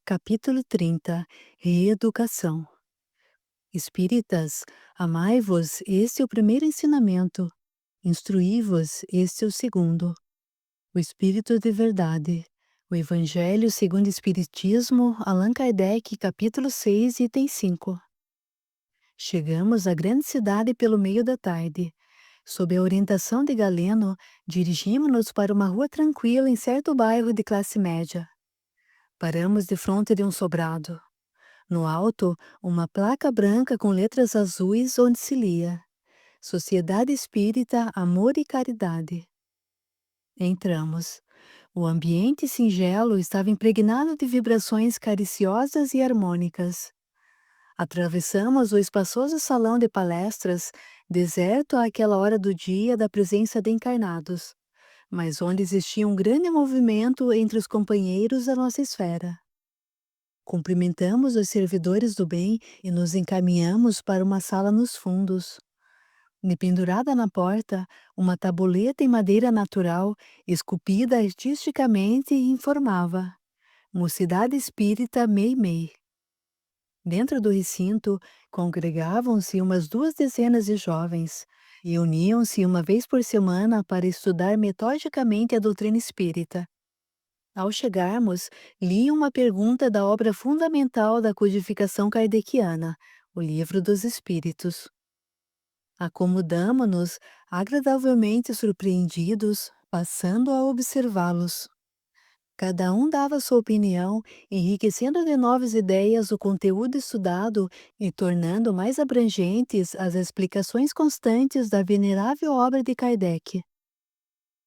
Capítulo 30. Reeducação. Espíritas, amai-vos, este é o primeiro ensinamento. Instruí-vos, este é o segundo. O Espírito de Verdade. O Evangelho segundo o Espiritismo, Allan Kardec, capítulo 6, item 5. Chegamos à grande cidade pelo meio da tarde. Sob a orientação de Galeno, dirigimos-nos para uma rua tranquila em certo bairro de classe média. Paramos de frente de um sobrado. No alto, uma placa branca com letras azuis onde se lia: Sociedade Espírita Amor e Caridade. Entramos. O ambiente singelo estava impregnado de vibrações cariciosas e harmônicas. Atravessamos o espaçoso salão de palestras, deserto àquela hora do dia da presença de encarnados, mas onde existia um grande movimento entre os companheiros da nossa esfera. Cumprimentamos os servidores do bem e nos encaminhamos para uma sala nos fundos. Pendurada na porta, uma tabuleta em madeira natural, esculpida artisticamente, informava: Mocidade Espírita Meimei. Dentro do recinto, congregavam-se umas 2 dezenas de jovens e uniam-se uma vez por semana para estudar metodicamente a doutrina espírita. Ao chegarmos, li uma pergunta da obra fundamental da codificação kardeciana, o Livro dos Espíritos. Acomodamo-nos, agradavelmente surpreendidos, passando a observá-los. Cada um dava sua opinião, enriquecendo de novas ideias o conteúdo estudado e tornando mais abrangentes as explicações constantes da venerável obra de Kardec.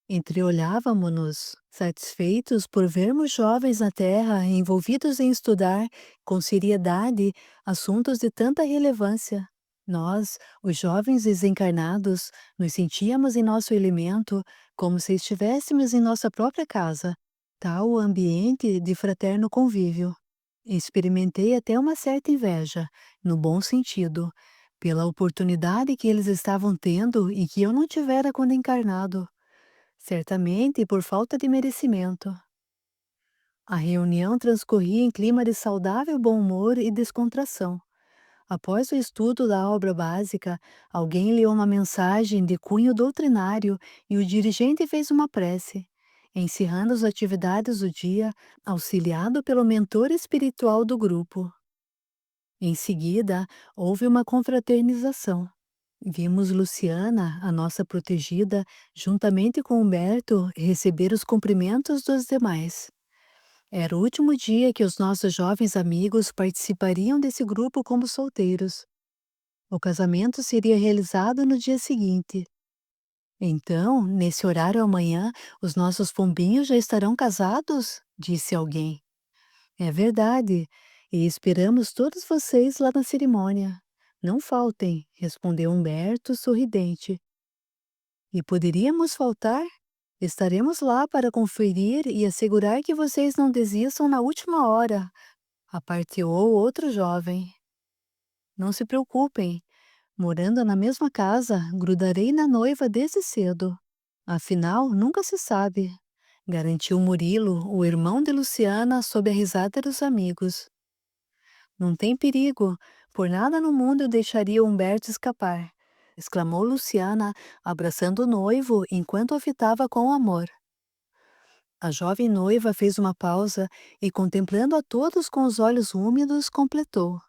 Entreolhávamo-nos, satisfeitos por vermos jovens na Terra envolvidos em estudar, com seriedade, assuntos de tanta relevância. Nós, os jovens desencarnados, nos sentíamos em nosso elemento, como se estivéssemos em nossa própria casa, tal o ambiente de fraterno convívio. Experimentei até uma certa inveja, no bom sentido, pela oportunidade que eles estavam tendo e que eu não tivera quando encarnado. Certamente por falta de merecimento. A reunião transcorria em clima de saudável bom humor e descontração. Após o estudo da obra básica, alguém leu uma mensagem de cunho doutrinário e o dirigente fez uma prece, encerrando as atividades do dia, auxiliado pelo mentor espiritual do grupo. Em seguida, houve uma confraternização. Vimos Luciana, a nossa protegida, juntamente com Humberto, receber os cumprimentos dos demais. Era o último dia que os nossos jovens amigos participariam desse grupo como solteiros. O casamento seria realizado no dia seguinte. Então, nesse horário amanhã, os nossos pombinhos já estarão casados? Disse alguém. É verdade, e esperamos todos vocês lá na cerimônia. Não faltem, respondeu Humberto, sorridente. E poderíamos faltar? Estaremos lá para conferir e assegurar que vocês não desistam na última hora, aparteou outro jovem. Não se preocupem, morando na mesma casa, grudarei na noiva desde cedo. Afinal, nunca se sabe, garantiu Murilo, o irmão de Luciana, sob a risada dos amigos. Não tem perigo, por nada no mundo eu deixaria Humberto escapar, exclamou Luciana, abraçando o noivo enquanto o fitava com amor. A jovem noiva fez uma pausa e, contemplando a todos com os olhos úmidos, completou: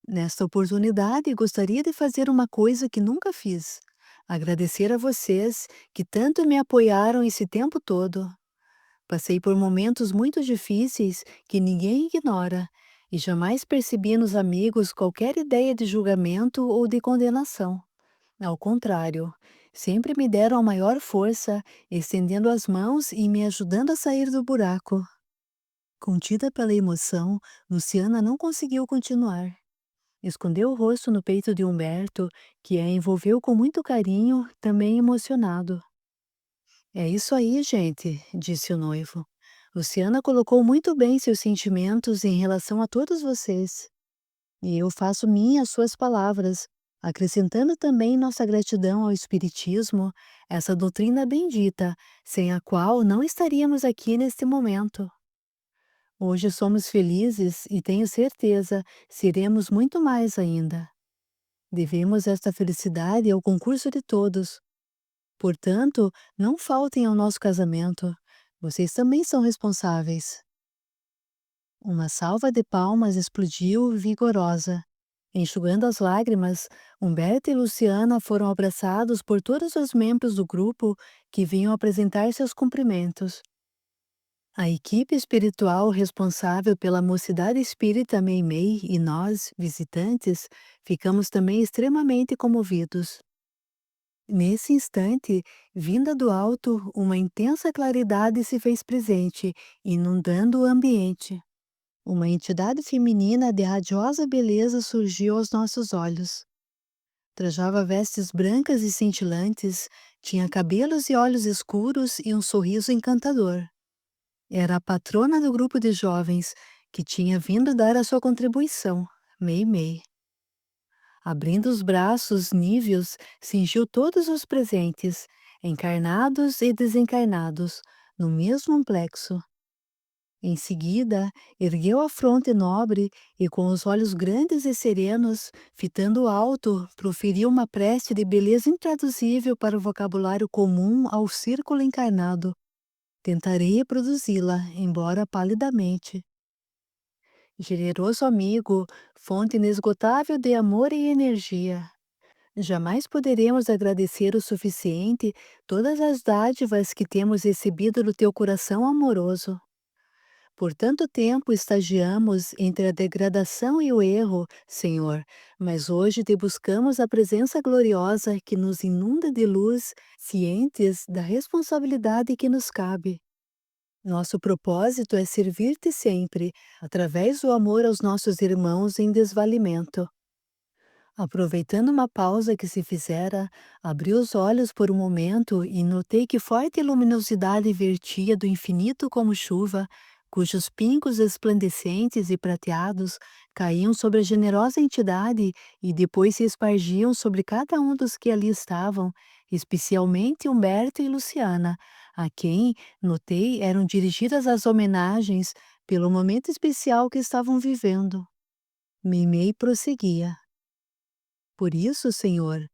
Nesta oportunidade, gostaria de fazer uma coisa que nunca fiz. Agradecer a vocês que tanto me apoiaram esse tempo todo. Passei por momentos muito difíceis que ninguém ignora, e jamais percebi nos amigos qualquer ideia de julgamento ou de condenação. Ao contrário, sempre me deram a maior força, estendendo as mãos e me ajudando a sair do buraco. Contida pela emoção, Luciana não conseguiu continuar. Escondeu o rosto no peito de Humberto, que a envolveu com muito carinho, também emocionado. É isso aí, gente, disse o noivo. Luciana colocou muito bem seus sentimentos em relação a todos vocês. E eu faço minhas suas palavras, acrescentando também nossa gratidão ao Espiritismo, essa doutrina bendita, sem a qual não estaríamos aqui neste momento. Hoje somos felizes e tenho certeza, seremos muito mais ainda. Devemos esta felicidade ao concurso de todos. Portanto, não faltem ao nosso casamento. Vocês também são responsáveis. Uma salva de palmas explodiu vigorosa. Enxugando as lágrimas, Humberto e Luciana foram abraçados por todos os membros do grupo que vinham apresentar seus cumprimentos. A equipe espiritual responsável pela Mocidade Espírita Meimei e nós, visitantes, ficamos também extremamente comovidos. Nesse instante, vinda do alto, uma intensa claridade se fez presente, inundando o ambiente. Uma entidade feminina de radiosa beleza surgiu aos nossos olhos. Trajava vestes brancas e cintilantes, tinha cabelos e olhos escuros e um sorriso encantador. Era a patrona do grupo de jovens, que tinha vindo dar a sua contribuição, Meimei. Abrindo os braços níveos, cingiu todos os presentes, encarnados e desencarnados, no mesmo plexo. Em seguida, ergueu a fronte nobre e, com os olhos grandes e serenos, fitando o alto, proferiu uma prece de beleza intraduzível para o vocabulário comum ao círculo encarnado. Tentarei reproduzi-la, embora palidamente. Generoso amigo, fonte inesgotável de amor e energia. Jamais poderemos agradecer o suficiente todas as dádivas que temos recebido do teu coração amoroso. Por tanto tempo estagiamos entre a degradação e o erro, Senhor, mas hoje te buscamos a presença gloriosa que nos inunda de luz, cientes da responsabilidade que nos cabe. Nosso propósito é servir-te sempre, através do amor aos nossos irmãos em desvalimento. Aproveitando uma pausa que se fizera, abri os olhos por um momento e notei que forte luminosidade vertia do infinito como chuva, cujos pingos resplandecentes e prateados caíam sobre a generosa entidade e depois se espargiam sobre cada um dos que ali estavam, especialmente Humberto e Luciana, a quem, notei, eram dirigidas as homenagens pelo momento especial que estavam vivendo. Meimei prosseguia. Por isso, Senhor,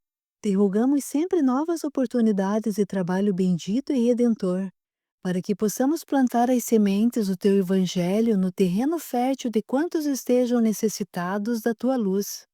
te rogamos sempre novas oportunidades de trabalho bendito e redentor, para que possamos plantar as sementes do teu Evangelho no terreno fértil de quantos estejam necessitados da tua luz.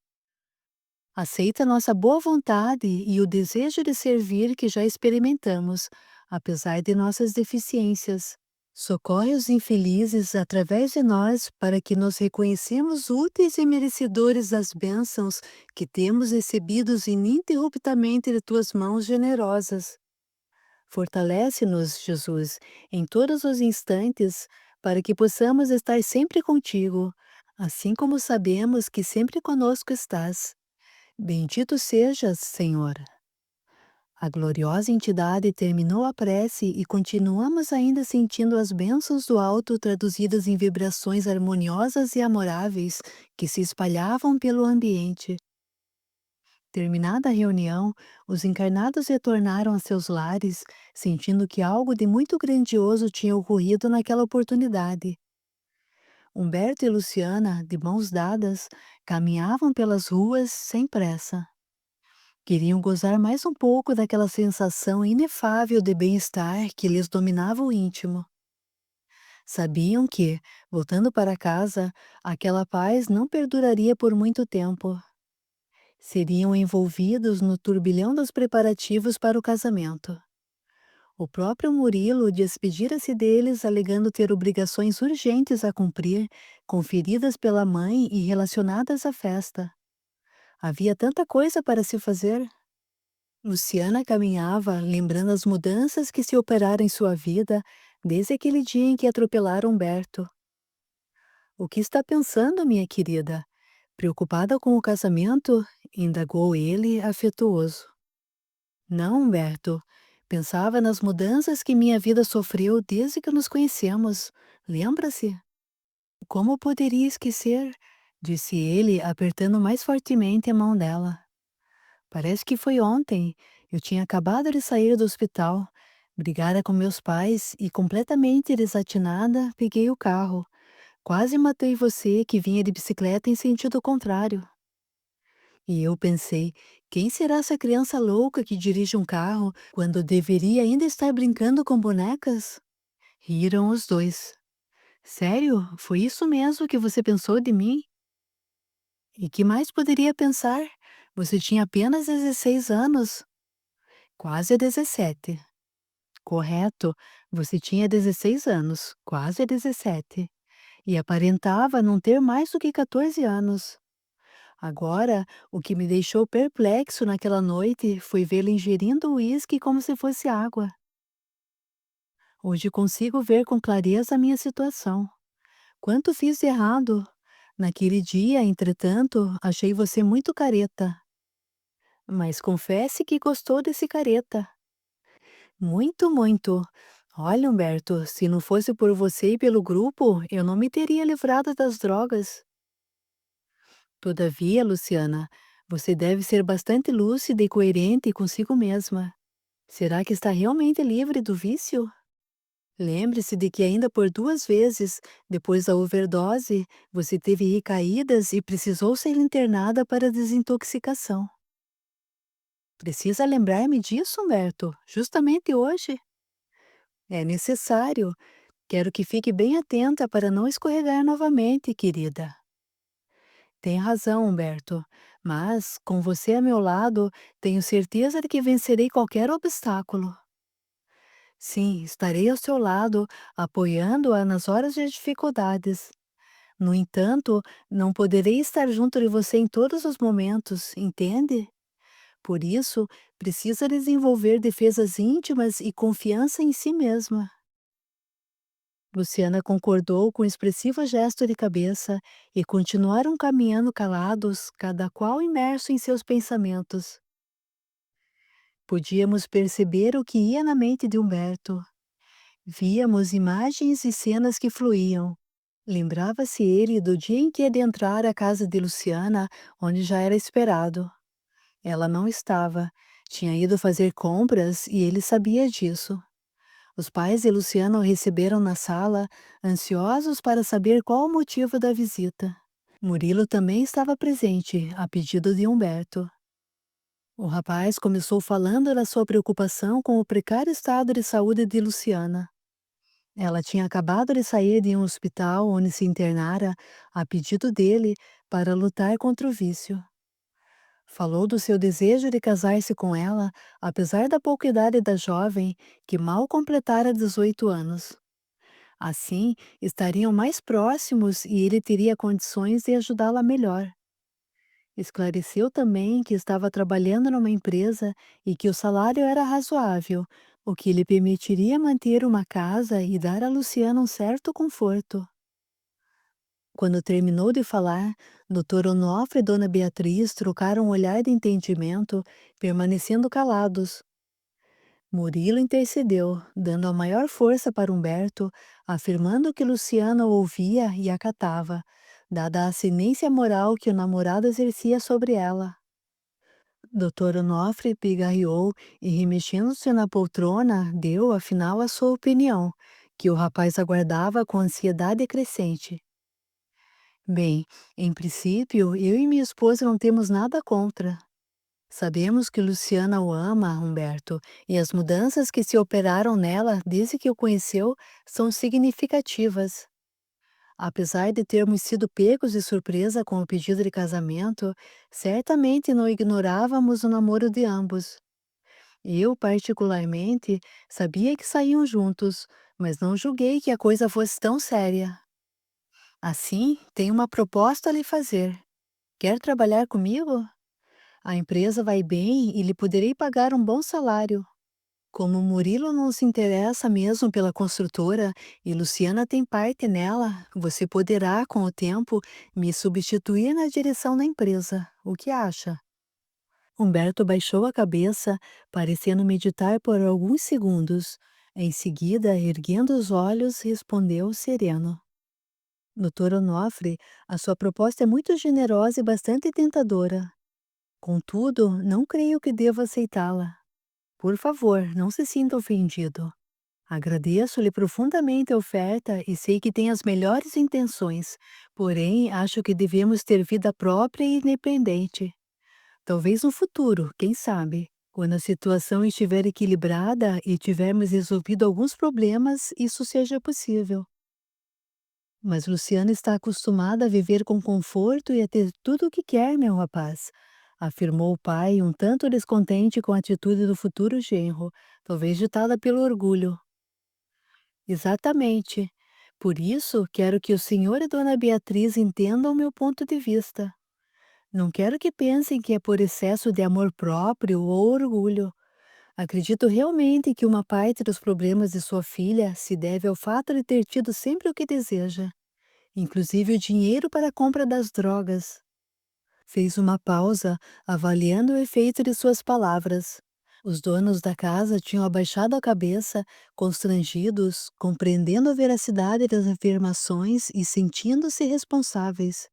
Aceita nossa boa vontade e o desejo de servir que já experimentamos, apesar de nossas deficiências. Socorre os infelizes através de nós para que nos reconhecemos úteis e merecedores das bênçãos que temos recebidos ininterruptamente de tuas mãos generosas. Fortalece-nos, Jesus, em todos os instantes, para que possamos estar sempre contigo, assim como sabemos que sempre conosco estás. Bendito sejas, Senhor. A gloriosa entidade terminou a prece e continuamos ainda sentindo as bênçãos do alto traduzidas em vibrações harmoniosas e amoráveis que se espalhavam pelo ambiente. Terminada a reunião, os encarnados retornaram a seus lares, sentindo que algo de muito grandioso tinha ocorrido naquela oportunidade. Humberto e Luciana, de mãos dadas, caminhavam pelas ruas sem pressa. Queriam gozar mais um pouco daquela sensação inefável de bem-estar que lhes dominava o íntimo. Sabiam que, voltando para casa, aquela paz não perduraria por muito tempo. Seriam envolvidos no turbilhão dos preparativos para o casamento. O próprio Murilo despedira-se deles alegando ter obrigações urgentes a cumprir, conferidas pela mãe e relacionadas à festa. Havia tanta coisa para se fazer. Luciana caminhava, lembrando as mudanças que se operaram em sua vida desde aquele dia em que atropelaram Humberto. O que está pensando, minha querida? Preocupada com o casamento? Indagou ele, afetuoso. Não, Humberto. Pensava nas mudanças que minha vida sofreu desde que nos conhecemos. Lembra-se? Como poderia esquecer? Disse ele, apertando mais fortemente a mão dela. Parece que foi ontem. Eu tinha acabado de sair do hospital. Brigara com meus pais e, completamente desatinada, peguei o carro. Quase matei você que vinha de bicicleta em sentido contrário. E eu pensei, quem será essa criança louca que dirige um carro quando deveria ainda estar brincando com bonecas? Riram os dois. Sério? Foi isso mesmo que você pensou de mim? E que mais poderia pensar? Você tinha apenas 16 anos, quase 17. Correto, você tinha 16 anos, quase 17, e aparentava não ter mais do que 14 anos. Agora, o que me deixou perplexo naquela noite foi vê-la ingerindo uísque como se fosse água. Hoje consigo ver com clareza a minha situação. Quanto fiz de errado? Naquele dia, entretanto, achei você muito careta. Mas confesse que gostou desse careta. Muito, muito. Olha, Humberto, se não fosse por você e pelo grupo, eu não me teria livrado das drogas. Todavia, Luciana, você deve ser bastante lúcida e coerente consigo mesma. Será que está realmente livre do vício? Lembre-se de que ainda por 2 vezes, depois da overdose, você teve recaídas e precisou ser internada para desintoxicação. Precisa lembrar-me disso, Humberto, justamente hoje. É necessário. Quero que fique bem atenta para não escorregar novamente, querida. Tem razão, Humberto, mas, com você a meu lado, tenho certeza de que vencerei qualquer obstáculo. Sim, estarei ao seu lado, apoiando-a nas horas de dificuldades. No entanto, não poderei estar junto de você em todos os momentos, entende? Por isso, precisa desenvolver defesas íntimas e confiança em si mesma. Luciana concordou com um expressivo gesto de cabeça e continuaram caminhando calados, cada qual imerso em seus pensamentos. Podíamos perceber o que ia na mente de Humberto. Víamos imagens e cenas que fluíam. Lembrava-se ele do dia em que adentrara a casa de Luciana, onde já era esperado. Ela não estava. Tinha ido fazer compras e ele sabia disso. Os pais de Luciana o receberam na sala, ansiosos para saber qual o motivo da visita. Murilo também estava presente, a pedido de Humberto. O rapaz começou falando da sua preocupação com o precário estado de saúde de Luciana. Ela tinha acabado de sair de um hospital onde se internara, a pedido dele, para lutar contra o vício. Falou do seu desejo de casar-se com ela, apesar da pouca idade da jovem, que mal completara 18 anos. Assim, estariam mais próximos e ele teria condições de ajudá-la melhor. Esclareceu também que estava trabalhando numa empresa e que o salário era razoável, o que lhe permitiria manter uma casa e dar a Luciana um certo conforto. Quando terminou de falar, Dr. Onofre e Dona Beatriz trocaram um olhar de entendimento, permanecendo calados. Murilo intercedeu, dando a maior força para Humberto, afirmando que Luciana o ouvia e acatava, dada a ascendência moral que o namorado exercia sobre ela. Dr. Onofre pigarreou e, remexendo-se na poltrona, deu, afinal, a sua opinião, que o rapaz aguardava com ansiedade crescente. Bem, em princípio, eu e minha esposa não temos nada contra. Sabemos que Luciana o ama, Humberto, e as mudanças que se operaram nela desde que o conheceu são significativas. Apesar de termos sido pegos de surpresa com o pedido de casamento, certamente não ignorávamos o namoro de ambos. Eu, particularmente, sabia que saíam juntos, mas não julguei que a coisa fosse tão séria. Assim, tenho uma proposta a lhe fazer. Quer trabalhar comigo? A empresa vai bem e lhe poderei pagar um bom salário. Como Murilo não se interessa mesmo pela construtora e Luciana tem parte nela, você poderá, com o tempo, me substituir na direção da empresa. O que acha? Humberto baixou a cabeça, parecendo meditar por alguns segundos. Em seguida, erguendo os olhos, respondeu sereno. Doutor Onofre, a sua proposta é muito generosa e bastante tentadora. Contudo, não creio que devo aceitá-la. Por favor, não se sinta ofendido. Agradeço-lhe profundamente a oferta e sei que tem as melhores intenções, porém acho que devemos ter vida própria e independente. Talvez no futuro, quem sabe? Quando a situação estiver equilibrada e tivermos resolvido alguns problemas, isso seja possível. Mas Luciana está acostumada a viver com conforto e a ter tudo o que quer, meu rapaz, afirmou o pai, um tanto descontente com a atitude do futuro genro, talvez ditada pelo orgulho. Exatamente. Por isso, quero que o senhor e dona Beatriz entendam o meu ponto de vista. Não quero que pensem que é por excesso de amor próprio ou orgulho. Acredito realmente que uma parte dos problemas de sua filha se deve ao fato de ter tido sempre o que deseja, inclusive o dinheiro para a compra das drogas. Fez uma pausa, avaliando o efeito de suas palavras. Os donos da casa tinham abaixado a cabeça, constrangidos, compreendendo a veracidade das afirmações e sentindo-se responsáveis.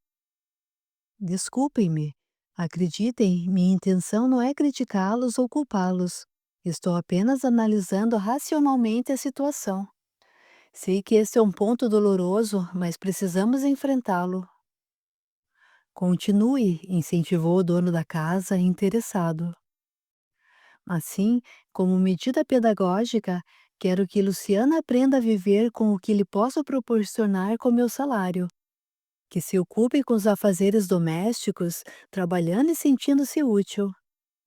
Desculpem-me. Acreditem, minha intenção não é criticá-los ou culpá-los. Estou apenas analisando racionalmente a situação. Sei que esse é um ponto doloroso, mas precisamos enfrentá-lo. Continue, incentivou o dono da casa, interessado. Assim, como medida pedagógica, quero que Luciana aprenda a viver com o que lhe posso proporcionar com meu salário, que se ocupe com os afazeres domésticos, trabalhando e sentindo-se útil,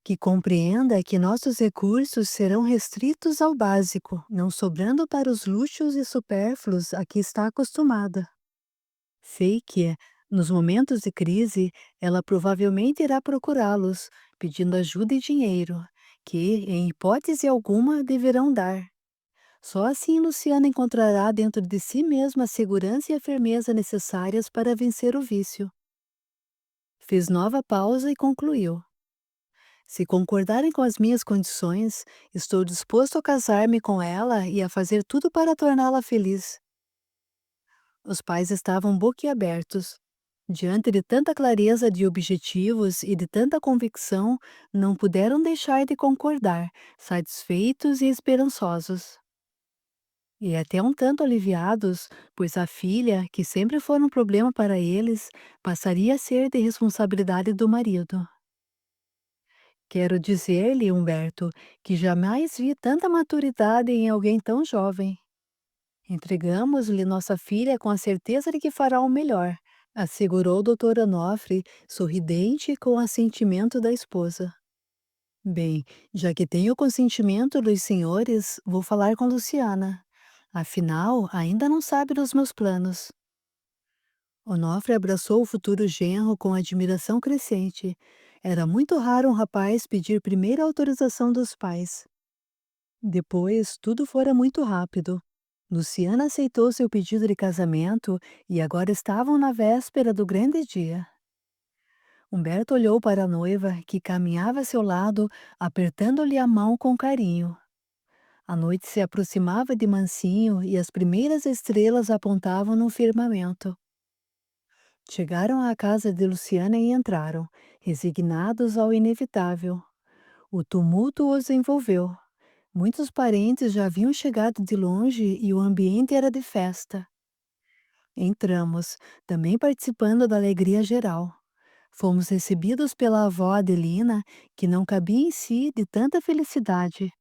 que compreenda que nossos recursos serão restritos ao básico, não sobrando para os luxos e supérfluos a que está acostumada. Sei que, nos momentos de crise, ela provavelmente irá procurá-los, pedindo ajuda e dinheiro, que, em hipótese alguma, deverão dar. Só assim Luciana encontrará dentro de si mesma a segurança e a firmeza necessárias para vencer o vício. Fez nova pausa e concluiu. Se concordarem com as minhas condições, estou disposto a casar-me com ela e a fazer tudo para torná-la feliz. Os pais estavam boquiabertos. Diante de tanta clareza de objetivos e de tanta convicção, não puderam deixar de concordar, satisfeitos e esperançosos. E até um tanto aliviados, pois a filha, que sempre foi um problema para eles, passaria a ser de responsabilidade do marido. Quero dizer-lhe, Humberto, que jamais vi tanta maturidade em alguém tão jovem. Entregamos-lhe nossa filha com a certeza de que fará o melhor, assegurou o doutor Onofre, sorridente e com o assentimento da esposa. Bem, já que tenho o consentimento dos senhores, vou falar com Luciana. Afinal, ainda não sabe dos meus planos. Onofre abraçou o futuro genro com admiração crescente. Era muito raro um rapaz pedir primeiro a autorização dos pais. Depois, tudo fora muito rápido. Luciana aceitou seu pedido de casamento e agora estavam na véspera do grande dia. Humberto olhou para a noiva, que caminhava a seu lado, apertando-lhe a mão com carinho. A noite se aproximava de mansinho e as primeiras estrelas apontavam no firmamento. Chegaram à casa de Luciana e entraram, resignados ao inevitável. O tumulto os envolveu. Muitos parentes já haviam chegado de longe e o ambiente era de festa. Entramos, também participando da alegria geral. Fomos recebidos pela avó Adelina, que não cabia em si de tanta felicidade.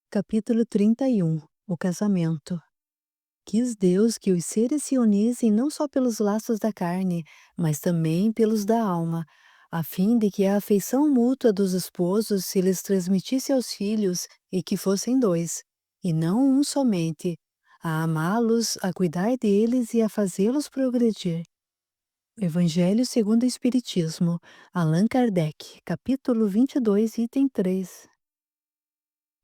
Capítulo 31. O casamento. Quis Deus que os seres se unissem não só pelos laços da carne, mas também pelos da alma, a fim de que a afeição mútua dos esposos se lhes transmitisse aos filhos e que fossem dois, e não um somente, a amá-los, a cuidar deles e a fazê-los progredir. Evangelho segundo o Espiritismo, Allan Kardec, capítulo 22, item 3.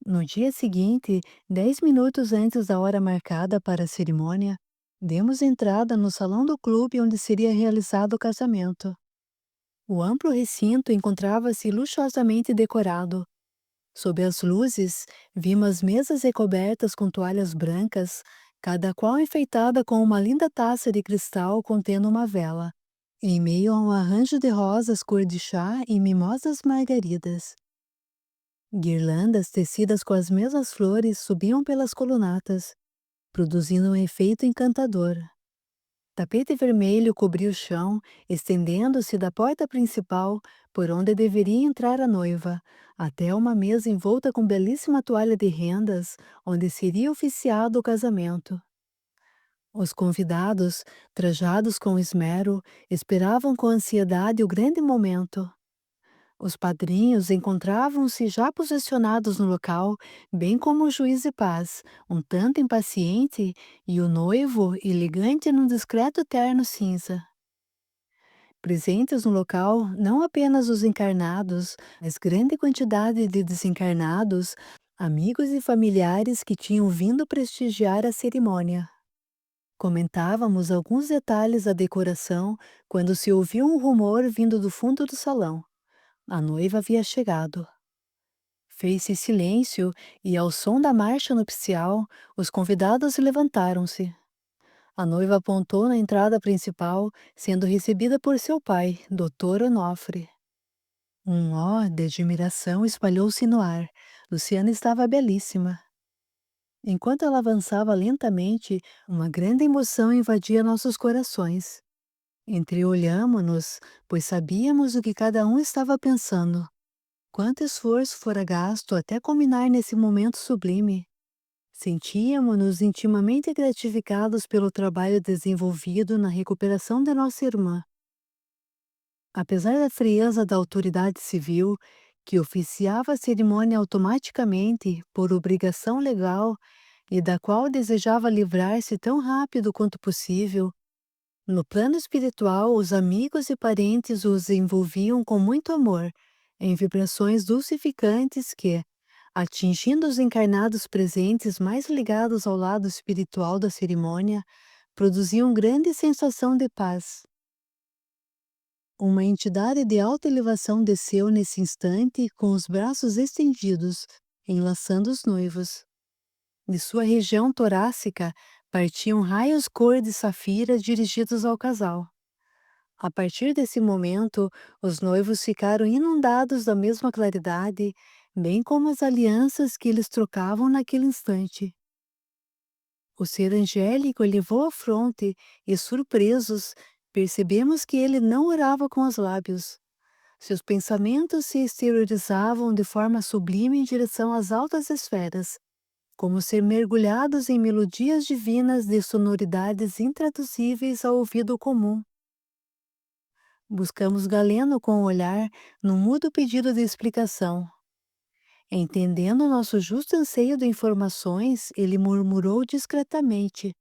No dia seguinte, 10 minutos antes da hora marcada para a cerimônia, demos entrada no salão do clube onde seria realizado o casamento. O amplo recinto encontrava-se luxuosamente decorado. Sob as luzes, vimos mesas recobertas com toalhas brancas, cada qual enfeitada com uma linda taça de cristal contendo uma vela, em meio a um arranjo de rosas cor de chá e mimosas margaridas. Guirlandas tecidas com as mesmas flores subiam pelas colunatas, produzindo um efeito encantador. Tapete vermelho cobria o chão, estendendo-se da porta principal, por onde deveria entrar a noiva, até uma mesa envolta com belíssima toalha de rendas, onde seria oficiado o casamento. Os convidados, trajados com esmero, esperavam com ansiedade o grande momento. Os padrinhos encontravam-se já posicionados no local, bem como o juiz de paz, um tanto impaciente, e o noivo, elegante num discreto terno cinza. Presentes no local, não apenas os encarnados, mas grande quantidade de desencarnados, amigos e familiares que tinham vindo prestigiar a cerimônia. Comentávamos alguns detalhes da decoração quando se ouviu um rumor vindo do fundo do salão. A noiva havia chegado. Fez-se silêncio e, ao som da marcha nupcial, os convidados levantaram-se. A noiva apontou na entrada principal, sendo recebida por seu pai, Dr. Onofre. Um ó de admiração espalhou-se no ar. Luciana estava belíssima. Enquanto ela avançava lentamente, uma grande emoção invadia nossos corações. Entreolhamo-nos, pois sabíamos o que cada um estava pensando. Quanto esforço fora gasto até culminar nesse momento sublime. Sentíamos-nos intimamente gratificados pelo trabalho desenvolvido na recuperação de nossa irmã. Apesar da frieza da autoridade civil, que oficiava a cerimônia automaticamente por obrigação legal e da qual desejava livrar-se tão rápido quanto possível, no plano espiritual os amigos e parentes os envolviam com muito amor, em vibrações dulcificantes que, atingindo os encarnados presentes mais ligados ao lado espiritual da cerimônia, produziam grande sensação de paz. Uma entidade de alta elevação desceu nesse instante com os braços estendidos, enlaçando os noivos. De sua região torácica partiam raios cor de safira dirigidos ao casal. A partir desse momento, os noivos ficaram inundados da mesma claridade, bem como as alianças que eles trocavam naquele instante. O ser angélico elevou a fronte e, surpresos, percebemos que ele não orava com os lábios. Seus pensamentos se exteriorizavam de forma sublime em direção às altas esferas, como ser mergulhados em melodias divinas de sonoridades intraduzíveis ao ouvido comum. Buscamos Galeno com o olhar, num mudo pedido de explicação. Entendendo nosso justo anseio de informações, ele murmurou discretamente: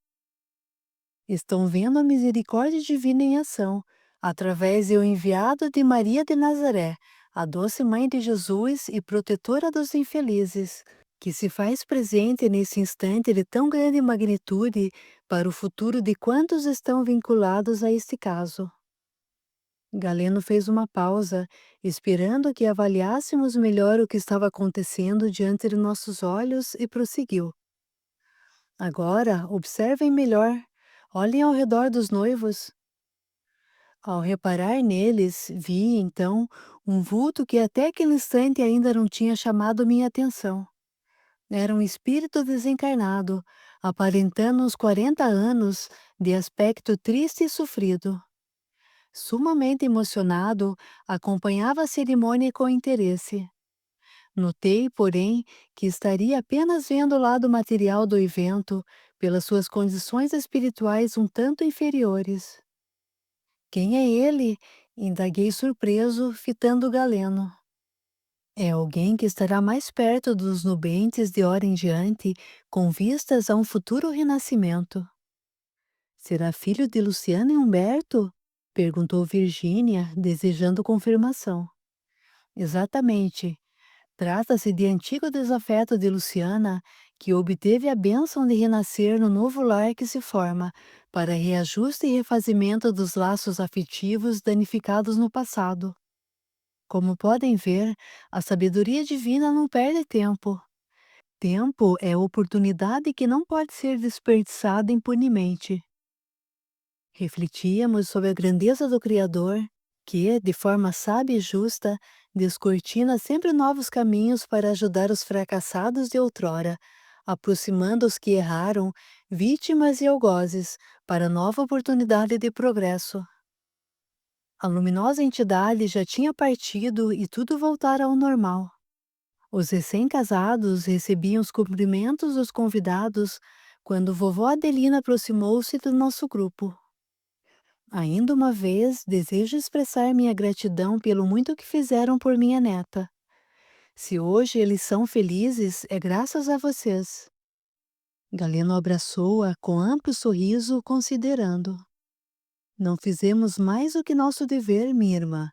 Estão vendo a misericórdia divina em ação, através do enviado de Maria de Nazaré, a doce mãe de Jesus e protetora dos infelizes, que se faz presente nesse instante de tão grande magnitude para o futuro de quantos estão vinculados a este caso. Galeno fez uma pausa, esperando que avaliássemos melhor o que estava acontecendo diante de nossos olhos, e prosseguiu. Agora, observem melhor. Olhem ao redor dos noivos. Ao reparar neles, vi, então, um vulto que até aquele instante ainda não tinha chamado minha atenção. Era um espírito desencarnado, aparentando uns 40 anos, de aspecto triste e sofrido. Sumamente emocionado, acompanhava a cerimônia com interesse. Notei, porém, que estaria apenas vendo o lado material do evento, pelas suas condições espirituais um tanto inferiores. Quem é ele? Indaguei surpreso, fitando Galeno. É alguém que estará mais perto dos nubentes de hora em diante, com vistas a um futuro renascimento. Será filho de Luciano e Humberto? Perguntou Virgínia, desejando confirmação. Exatamente. Trata-se de antigo desafeto de Luciana, que obteve a bênção de renascer no novo lar que se forma, para reajuste e refazimento dos laços afetivos danificados no passado. Como podem ver, a sabedoria divina não perde tempo. Tempo é oportunidade que não pode ser desperdiçada impunemente. Refletíamos sobre a grandeza do Criador, que, de forma sábia e justa, descortina sempre novos caminhos para ajudar os fracassados de outrora, aproximando os que erraram, vítimas e algozes, para nova oportunidade de progresso. A luminosa entidade já tinha partido e tudo voltara ao normal. Os recém-casados recebiam os cumprimentos dos convidados quando vovó Adelina aproximou-se do nosso grupo. Ainda uma vez, desejo expressar minha gratidão pelo muito que fizeram por minha neta. Se hoje eles são felizes, é graças a vocês. Galeno abraçou-a com amplo sorriso, considerando. Não fizemos mais do que nosso dever, minha irmã.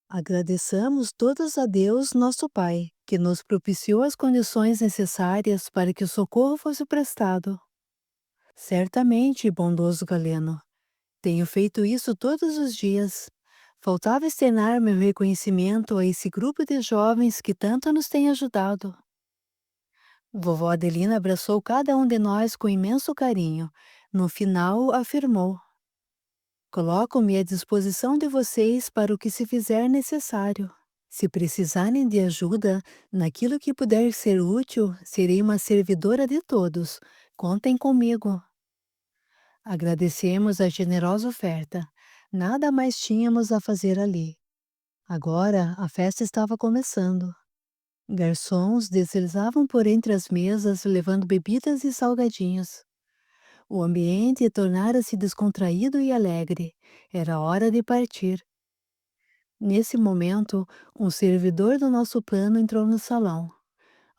Agradeçamos todos a Deus, nosso Pai, que nos propiciou as condições necessárias para que o socorro fosse prestado. Certamente, bondoso Galeno, tenho feito isso todos os dias. Faltava externar meu reconhecimento a esse grupo de jovens que tanto nos tem ajudado. Vovó Adelina abraçou cada um de nós com imenso carinho. No final, afirmou: coloco-me à disposição de vocês para o que se fizer necessário. Se precisarem de ajuda, naquilo que puder ser útil, serei uma servidora de todos. Contem comigo. Agradecemos a generosa oferta. Nada mais tínhamos a fazer ali. Agora a festa estava começando. Garçons deslizavam por entre as mesas levando bebidas e salgadinhos. O ambiente tornara-se descontraído e alegre. Era hora de partir. Nesse momento, um servidor do nosso plano entrou no salão.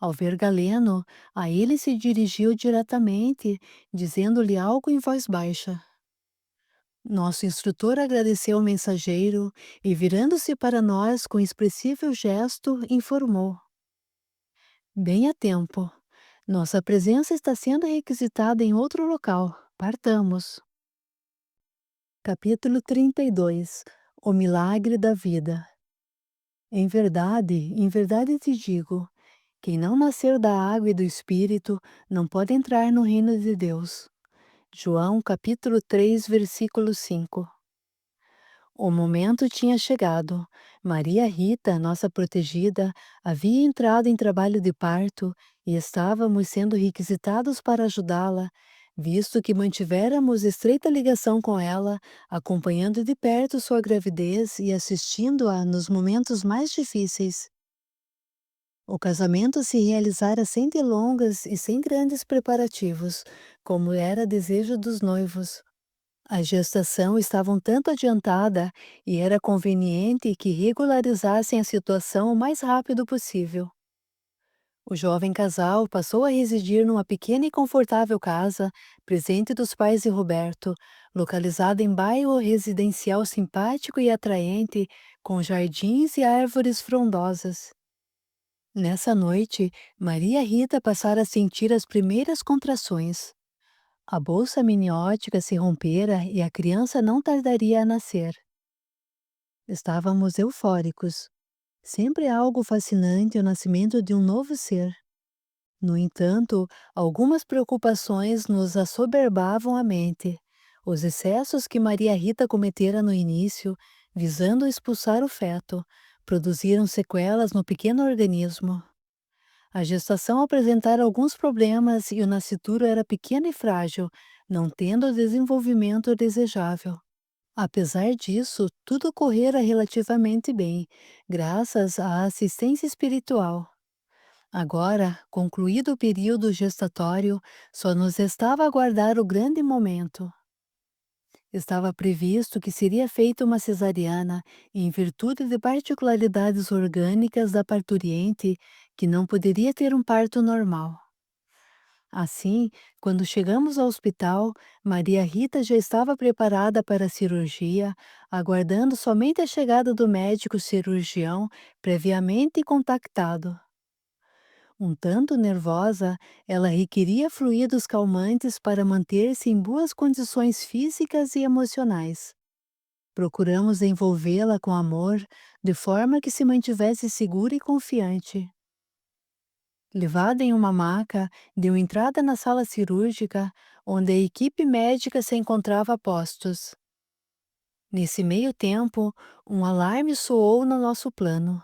Ao ver Galeno, a ele se dirigiu diretamente, dizendo-lhe algo em voz baixa. Nosso instrutor agradeceu ao mensageiro e, virando-se para nós com expressivo gesto, informou: bem a tempo. Nossa presença está sendo requisitada em outro local. Partamos. Capítulo 32. O milagre da vida. Em verdade te digo, quem não nascer da água e do Espírito não pode entrar no reino de Deus. João capítulo 3, versículo 5. O momento tinha chegado. Maria Rita, nossa protegida, havia entrado em trabalho de parto e estávamos sendo requisitados para ajudá-la, visto que mantivéramos estreita ligação com ela, acompanhando de perto sua gravidez e assistindo-a nos momentos mais difíceis. O casamento se realizara sem delongas e sem grandes preparativos, como era desejo dos noivos. A gestação estava um tanto adiantada e era conveniente que regularizassem a situação o mais rápido possível. O jovem casal passou a residir numa pequena e confortável casa, presente dos pais de Roberto, localizada em bairro residencial simpático e atraente, com jardins e árvores frondosas. Nessa noite, Maria Rita passara a sentir as primeiras contrações. A bolsa amniótica se rompera e a criança não tardaria a nascer. Estávamos eufóricos. Sempre é algo fascinante o nascimento de um novo ser. No entanto, algumas preocupações nos assoberbavam a mente. Os excessos que Maria Rita cometera no início, visando expulsar o feto, produziram sequelas no pequeno organismo. A gestação apresentara alguns problemas e o nascituro era pequeno e frágil, não tendo o desenvolvimento desejável. Apesar disso, tudo correra relativamente bem, graças à assistência espiritual. Agora, concluído o período gestatório, só nos restava aguardar o grande momento. Estava previsto que seria feita uma cesariana, em virtude de particularidades orgânicas da parturiente, que não poderia ter um parto normal. Assim, quando chegamos ao hospital, Maria Rita já estava preparada para a cirurgia, aguardando somente a chegada do médico cirurgião previamente contactado. Um tanto nervosa, ela requeria fluidos calmantes para manter-se em boas condições físicas e emocionais. Procuramos envolvê-la com amor, de forma que se mantivesse segura e confiante. Levada em uma maca, deu entrada na sala cirúrgica, onde a equipe médica se encontrava a postos. Nesse meio tempo, um alarme soou no nosso plano.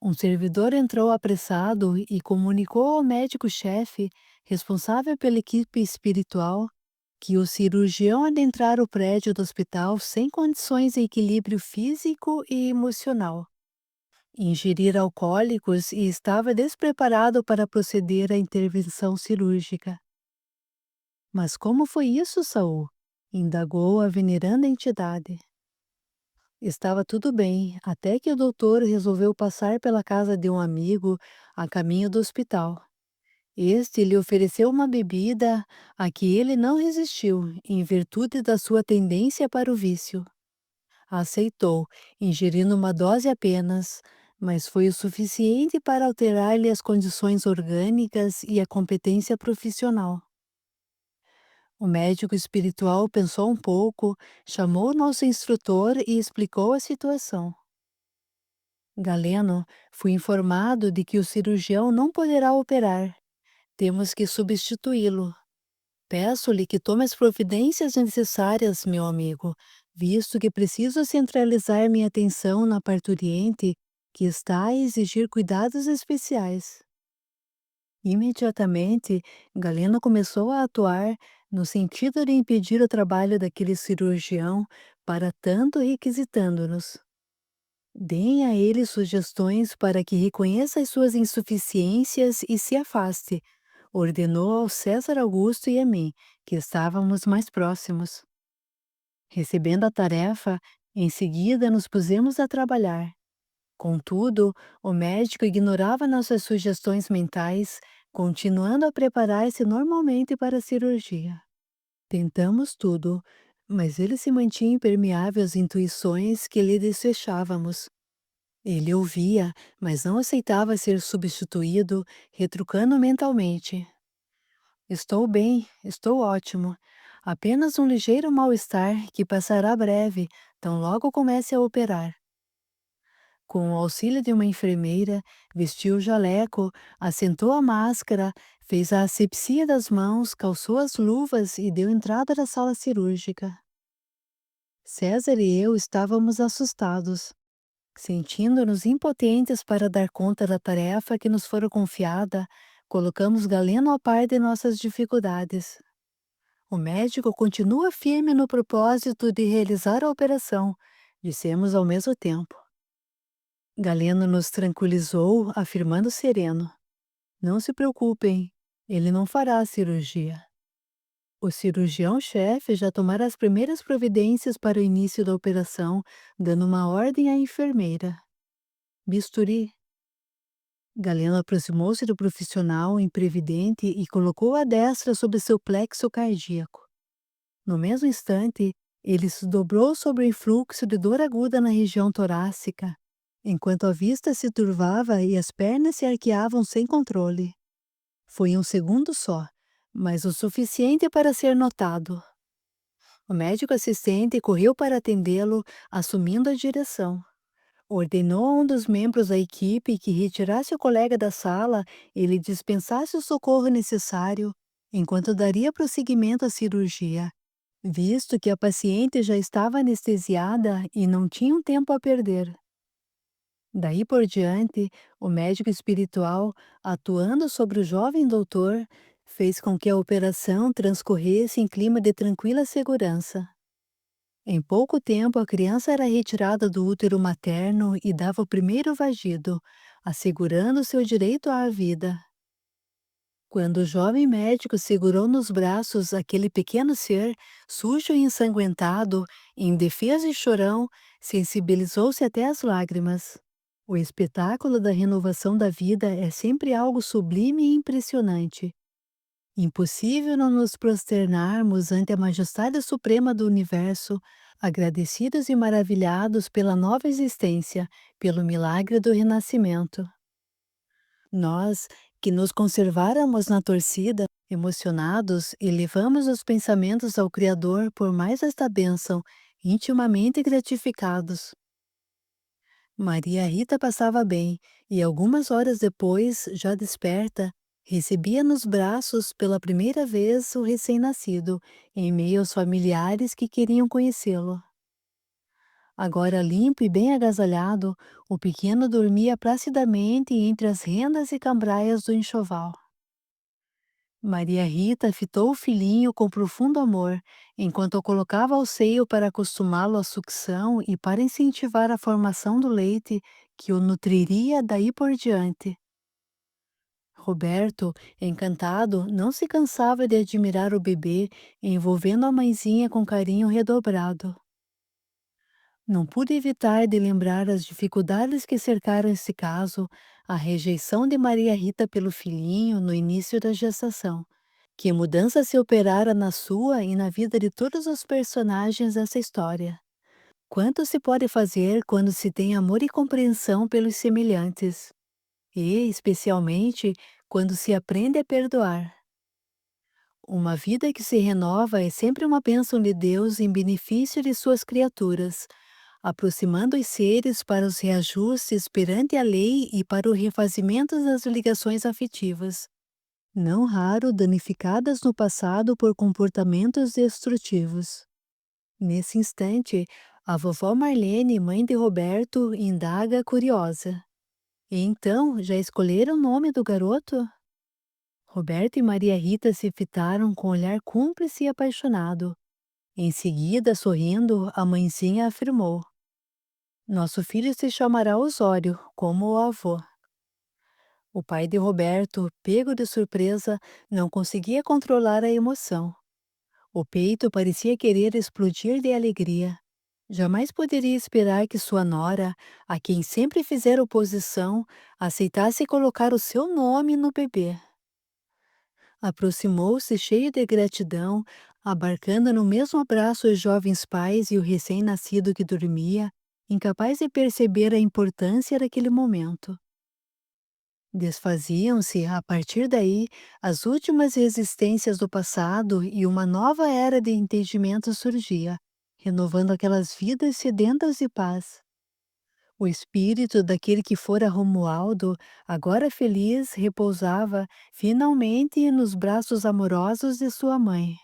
Um servidor entrou apressado e comunicou ao médico-chefe, responsável pela equipe espiritual, que o cirurgião adentrara o prédio do hospital sem condições de equilíbrio físico e emocional. Ingerir alcoólicos e estava despreparado para proceder à intervenção cirúrgica. Mas como foi isso, Saul? Indagou a veneranda entidade. Estava tudo bem, até que o doutor resolveu passar pela casa de um amigo a caminho do hospital. Este lhe ofereceu uma bebida a que ele não resistiu, em virtude da sua tendência para o vício. Aceitou, ingerindo uma dose apenas, mas foi o suficiente para alterar-lhe as condições orgânicas e a competência profissional. O médico espiritual pensou um pouco, chamou o nosso instrutor e explicou a situação. Galeno, fui informado de que o cirurgião não poderá operar. Temos que substituí-lo. Peço-lhe que tome as providências necessárias, meu amigo, visto que preciso centralizar minha atenção na parturiente, que está a exigir cuidados especiais. Imediatamente, Galeno começou a atuar no sentido de impedir o trabalho daquele cirurgião, para tanto requisitando-nos. Deem a ele sugestões para que reconheça as suas insuficiências e se afaste, ordenou ao César Augusto e a mim, que estávamos mais próximos. Recebendo a tarefa, em seguida nos pusemos a trabalhar. Contudo, o médico ignorava nossas sugestões mentais, continuando a preparar-se normalmente para a cirurgia. Tentamos tudo, mas ele se mantinha impermeável às intuições que lhe desfechávamos. Ele ouvia, mas não aceitava ser substituído, retrucando mentalmente. Estou bem, estou ótimo. Apenas um ligeiro mal-estar que passará breve, tão logo comece a operar. Com o auxílio de uma enfermeira, vestiu o jaleco, assentou a máscara, fez a asepsia das mãos, calçou as luvas e deu entrada na sala cirúrgica. César e eu estávamos assustados, sentindo-nos impotentes para dar conta da tarefa que nos fora confiada. Colocamos Galeno a par de nossas dificuldades. O médico continua firme no propósito de realizar a operação, dissemos ao mesmo tempo. Galeno nos tranquilizou, afirmando sereno: Não se preocupem, ele não fará a cirurgia. O cirurgião-chefe já tomara as primeiras providências para o início da operação, dando uma ordem à enfermeira. Bisturi. Galeno aproximou-se do profissional imprevidente e colocou a destra sobre seu plexo cardíaco. No mesmo instante, ele se dobrou sobre o influxo de dor aguda na região torácica, enquanto a vista se turvava e as pernas se arqueavam sem controle. Foi um segundo só, mas o suficiente para ser notado. O médico assistente correu para atendê-lo, assumindo a direção. Ordenou a um dos membros da equipe que retirasse o colega da sala e lhe dispensasse o socorro necessário, enquanto daria prosseguimento à cirurgia, visto que a paciente já estava anestesiada e não tinha um tempo a perder. Daí por diante, o médico espiritual, atuando sobre o jovem doutor, fez com que a operação transcorresse em clima de tranquila segurança. Em pouco tempo, a criança era retirada do útero materno e dava o primeiro vagido, assegurando seu direito à vida. Quando o jovem médico segurou nos braços aquele pequeno ser, sujo e ensanguentado, indefeso e chorão, sensibilizou-se até as lágrimas. O espetáculo da renovação da vida é sempre algo sublime e impressionante. Impossível não nos prosternarmos ante a majestade suprema do universo, agradecidos e maravilhados pela nova existência, pelo milagre do renascimento. Nós, que nos conserváramos na torcida, emocionados, elevamos os pensamentos ao Criador por mais esta bênção, intimamente gratificados. Maria Rita passava bem, e algumas horas depois, já desperta, recebia nos braços pela primeira vez o recém-nascido, em meio aos familiares que queriam conhecê-lo. Agora limpo e bem agasalhado, o pequeno dormia placidamente entre as rendas e cambraias do enxoval. Maria Rita fitou o filhinho com profundo amor, enquanto o colocava ao seio para acostumá-lo à sucção e para incentivar a formação do leite que o nutriria daí por diante. Roberto, encantado, não se cansava de admirar o bebê, envolvendo a mãezinha com carinho redobrado. Não pude evitar de lembrar as dificuldades que cercaram esse caso, a rejeição de Maria Rita pelo filhinho no início da gestação. Que mudança se operara na sua e na vida de todos os personagens dessa história? Quanto se pode fazer quando se tem amor e compreensão pelos semelhantes? E, especialmente, quando se aprende a perdoar. Uma vida que se renova é sempre uma bênção de Deus em benefício de suas criaturas, aproximando os seres para os reajustes perante a lei e para o refazimento das ligações afetivas, não raro danificadas no passado por comportamentos destrutivos. Nesse instante, a vovó Marlene, mãe de Roberto, indaga curiosa. E então, já escolheram o nome do garoto? Roberto e Maria Rita se fitaram com olhar cúmplice e apaixonado. Em seguida, sorrindo, a mãezinha afirmou: Nosso filho se chamará Osório, como o avô. O pai de Roberto, pego de surpresa, não conseguia controlar a emoção. O peito parecia querer explodir de alegria. Jamais poderia esperar que sua nora, a quem sempre fizera oposição, aceitasse colocar o seu nome no bebê. Aproximou-se cheio de gratidão, abarcando no mesmo abraço os jovens pais e o recém-nascido que dormia, incapaz de perceber a importância daquele momento. Desfaziam-se, a partir daí, as últimas resistências do passado e uma nova era de entendimento surgia, renovando aquelas vidas sedentas de paz. O espírito daquele que fora Romualdo, agora feliz, repousava, finalmente, nos braços amorosos de sua mãe.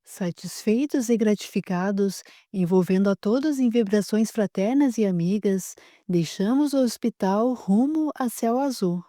Satisfeitos e gratificados, envolvendo a todos em vibrações fraternas e amigas, deixamos o hospital rumo a céu azul.